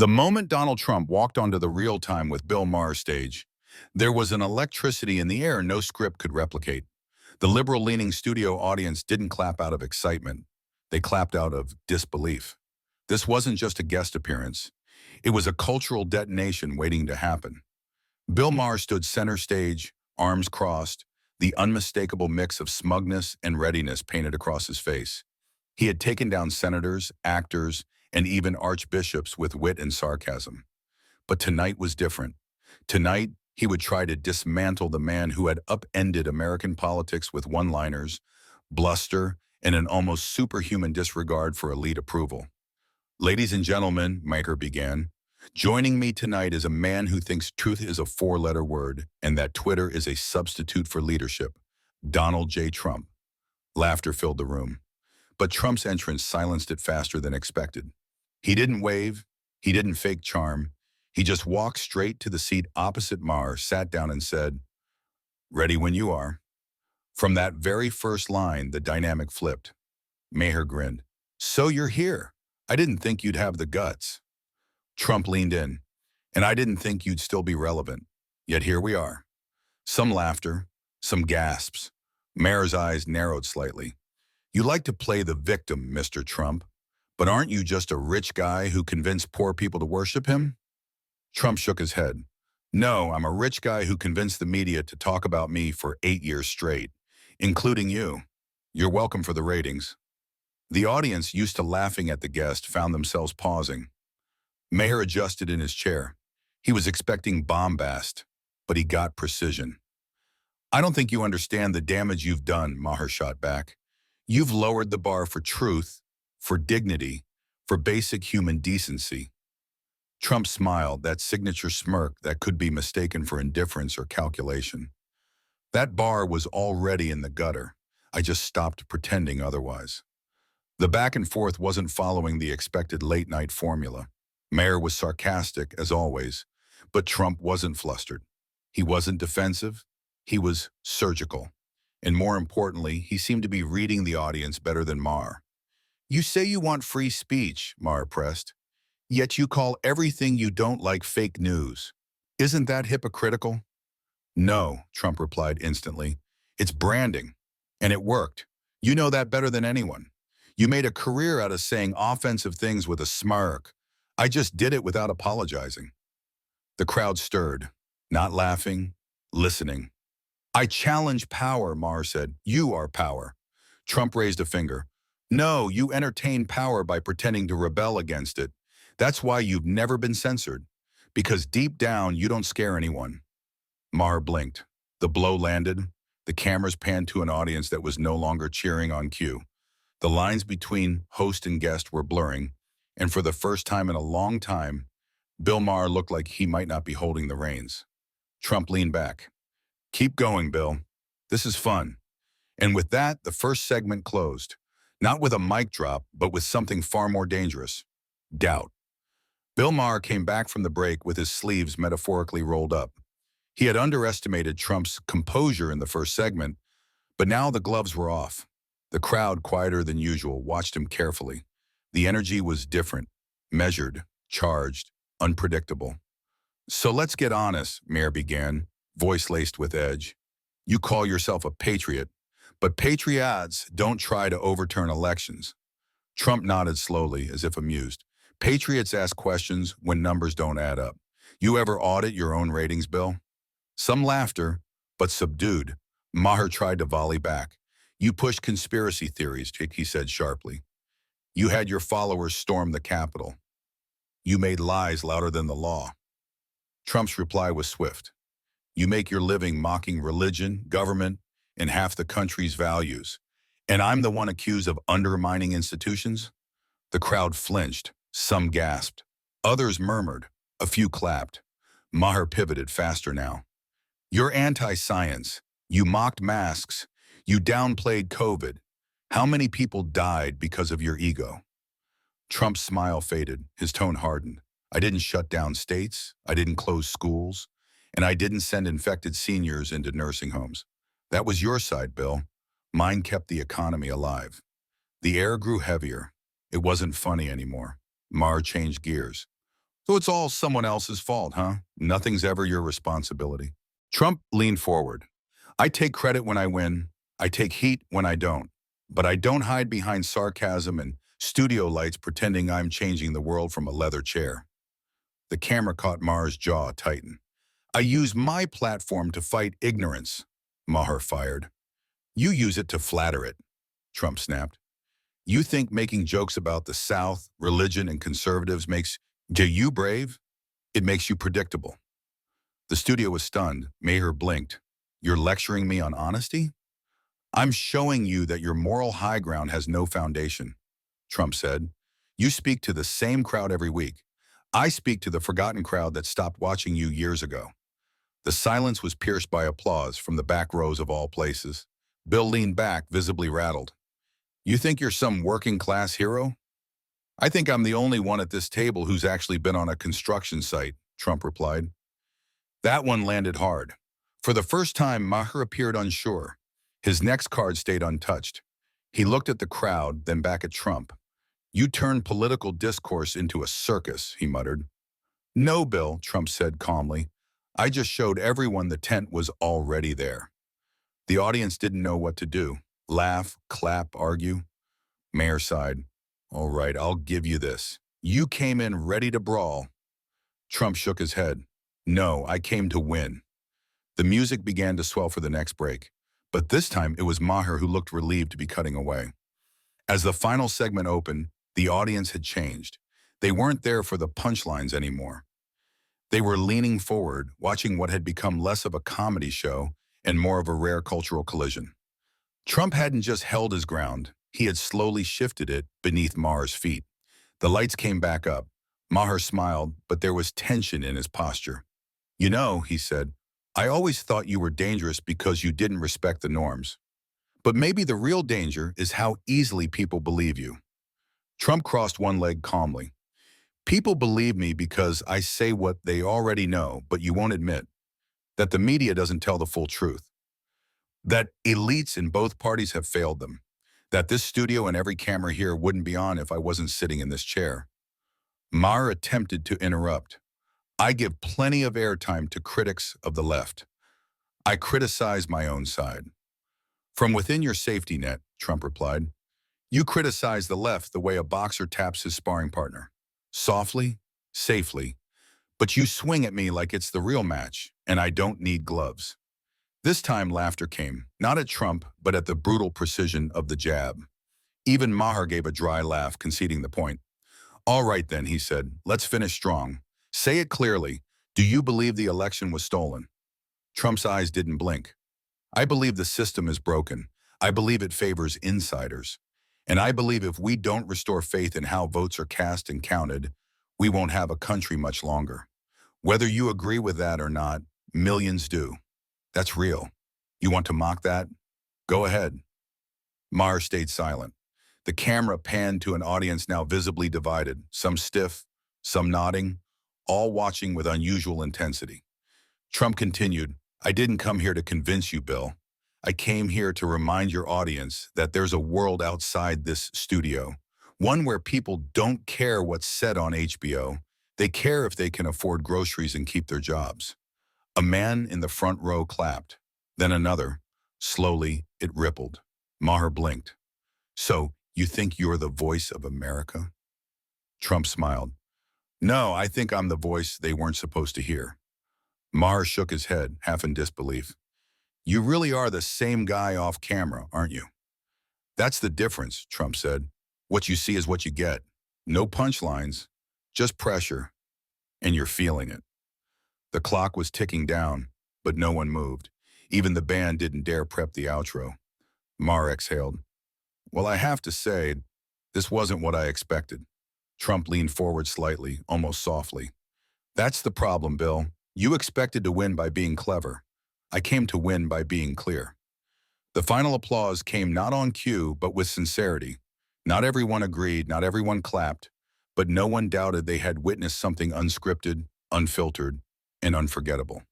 The moment Donald Trump walked onto the Real Time with Bill Maher stage, there was an electricity in the air no script could replicate. The liberal-leaning studio audience didn't clap out of excitement. They clapped out of disbelief. This wasn't just a guest appearance. It was a cultural detonation waiting to happen. Bill Maher stood center stage, arms crossed, the unmistakable mix of smugness and readiness painted across his face. He had taken down senators, actors, and even archbishops with wit and sarcasm. But tonight was different. Tonight, he would try to dismantle the man who had upended American politics with one-liners, bluster, and an almost superhuman disregard for elite approval. "Ladies and gentlemen," Maher began, "joining me tonight is a man who thinks truth is a four-letter word and that Twitter is a substitute for leadership, Donald J. Trump." Laughter filled the room. But Trump's entrance silenced it faster than expected. He didn't wave. He didn't fake charm. He just walked straight to the seat opposite Maher, sat down and said, "Ready when you are." From that very first line, the dynamic flipped. Maher grinned. "So you're here. I didn't think you'd have the guts." Trump leaned in. "And I didn't think you'd still be relevant. Yet here we are." Some laughter, some gasps. Maher's eyes narrowed slightly. "You like to play the victim, Mr. Trump, but aren't you just a rich guy who convinced poor people to worship him?" Trump shook his head. "No, I'm a rich guy who convinced the media to talk about me for 8 years straight, including you. You're welcome for the ratings." The audience, used to laughing at the guest, found themselves pausing. Maher adjusted in his chair. He was expecting bombast, but he got precision. "I don't think you understand the damage you've done," Maher shot back. "You've lowered the bar for truth, for dignity, for basic human decency." Trump smiled, that signature smirk that could be mistaken for indifference or calculation. "That bar was already in the gutter. I just stopped pretending otherwise." The back and forth wasn't following the expected late-night formula. Maher was sarcastic, as always, but Trump wasn't flustered. He wasn't defensive. He was surgical. And more importantly, he seemed to be reading the audience better than Maher. "You say you want free speech," Maher pressed, "yet you call everything you don't like fake news. Isn't that hypocritical?" "No," Trump replied instantly. "It's branding. And it worked. You know that better than anyone. You made a career out of saying offensive things with a smirk. I just did it without apologizing." The crowd stirred, not laughing, listening. "I challenge power," Maher said. "You are power." Trump raised a finger. "No, you entertain power by pretending to rebel against it. That's why you've never been censored. Because deep down, you don't scare anyone." Maher blinked. The blow landed. The cameras panned to an audience that was no longer cheering on cue. The lines between host and guest were blurring, and for the first time in a long time, Bill Maher looked like he might not be holding the reins. Trump leaned back. "Keep going, Bill. This is fun." And with that, the first segment closed. Not with a mic drop, but with something far more dangerous. Doubt. Bill Maher came back from the break with his sleeves metaphorically rolled up. He had underestimated Trump's composure in the first segment, but now the gloves were off. The crowd, quieter than usual, watched him carefully. The energy was different, measured, charged, unpredictable. "So let's get honest," Maher began, voice laced with edge. "You call yourself a patriot, but patriots don't try to overturn elections." Trump nodded slowly, as if amused. "Patriots ask questions when numbers don't add up. You ever audit your own ratings, Bill?" Some laughter, but subdued. Maher tried to volley back. "You push conspiracy theories," he said sharply. "You had your followers storm the Capitol. You made lies louder than the law." Trump's reply was swift. "You make your living mocking religion, government, and half the country's values. And I'm the one accused of undermining institutions?" The crowd flinched. Some gasped. Others murmured. A few clapped. Maher pivoted faster now. "You're anti-science. You mocked masks. You downplayed COVID. How many people died because of your ego?" Trump's smile faded. His tone hardened. "I didn't shut down states. I didn't close schools. And I didn't send infected seniors into nursing homes. That was your side, Bill. Mine kept the economy alive." The air grew heavier. It wasn't funny anymore. Maher changed gears. So it's all someone else's fault, huh? Nothing's ever your responsibility. Trump leaned forward. I take credit when I win. I take heat when I don't. But I don't hide behind sarcasm and studio lights pretending I'm changing the world from a leather chair. The camera caught Maher's jaw tighten. I use my platform to fight ignorance, Maher fired. You use it to flatter it, Trump snapped. You think making jokes about the South, religion, and conservatives makes you brave? It makes you predictable. The studio was stunned. Maher blinked. You're lecturing me on honesty? I'm showing you that your moral high ground has no foundation, Trump said. You speak to the same crowd every week. I speak to the forgotten crowd that stopped watching you years ago. The silence was pierced by applause from the back rows of all places. Bill leaned back, visibly rattled. You think you're some working-class hero? I think I'm the only one at this table who's actually been on a construction site, Trump replied. That one landed hard. For the first time, Maher appeared unsure. His next card stayed untouched. He looked at the crowd, then back at Trump. You turned political discourse into a circus, he muttered. No, Bill, Trump said calmly. I just showed everyone the tent was already there. The audience didn't know what to do. Laugh, clap, argue. Maher sighed. All right, I'll give you this. You came in ready to brawl. Trump shook his head. No, I came to win. The music began to swell for the next break, but this time it was Maher who looked relieved to be cutting away. As the final segment opened, the audience had changed. They weren't there for the punchlines anymore. They were leaning forward, watching what had become less of a comedy show and more of a rare cultural collision. Trump hadn't just held his ground, he had slowly shifted it beneath Maher's feet. The lights came back up. Maher smiled, but there was tension in his posture. You know, he said, I always thought you were dangerous because you didn't respect the norms. But maybe the real danger is how easily people believe you. Trump crossed one leg calmly. People believe me because I say what they already know, but you won't admit that the media doesn't tell the full truth. That elites in both parties have failed them. That this studio and every camera here wouldn't be on if I wasn't sitting in this chair. Maher attempted to interrupt. I give plenty of airtime to critics of the left. I criticize my own side. From within your safety net, Trump replied. You criticize the left the way a boxer taps his sparring partner. Softly, safely, but you swing at me like it's the real match, and I don't need gloves. This time laughter came, not at Trump, but at the brutal precision of the jab. Even Maher gave a dry laugh, conceding the point. All right then, he said, let's finish strong. Say it clearly. Do you believe the election was stolen? Trump's eyes didn't blink. I believe the system is broken. I believe it favors insiders. And I believe if we don't restore faith in how votes are cast and counted, we won't have a country much longer. Whether you agree with that or not, millions do. That's real. You want to mock that? Go ahead. Maher stayed silent. The camera panned to an audience now visibly divided, some stiff, some nodding, all watching with unusual intensity. Trump continued, I didn't come here to convince you, Bill. I came here to remind your audience that there's a world outside this studio, one where people don't care what's said on HBO. They care if they can afford groceries and keep their jobs. A man in the front row clapped, then another. Slowly, it rippled. Maher blinked. So, you think you're the voice of America? Trump smiled. No, I think I'm the voice they weren't supposed to hear. Maher shook his head, half in disbelief. You really are the same guy off camera, aren't you? That's the difference, Trump said. What you see is what you get. No punchlines, just pressure, and you're feeling it. The clock was ticking down, but no one moved. Even the band didn't dare prep the outro. Maher exhaled. Well, I have to say, this wasn't what I expected. Trump leaned forward slightly, almost softly. That's the problem, Bill. You expected to win by being clever. I came to win by being clear. The final applause came not on cue, but with sincerity. Not everyone agreed, not everyone clapped, but no one doubted they had witnessed something unscripted, unfiltered, and unforgettable.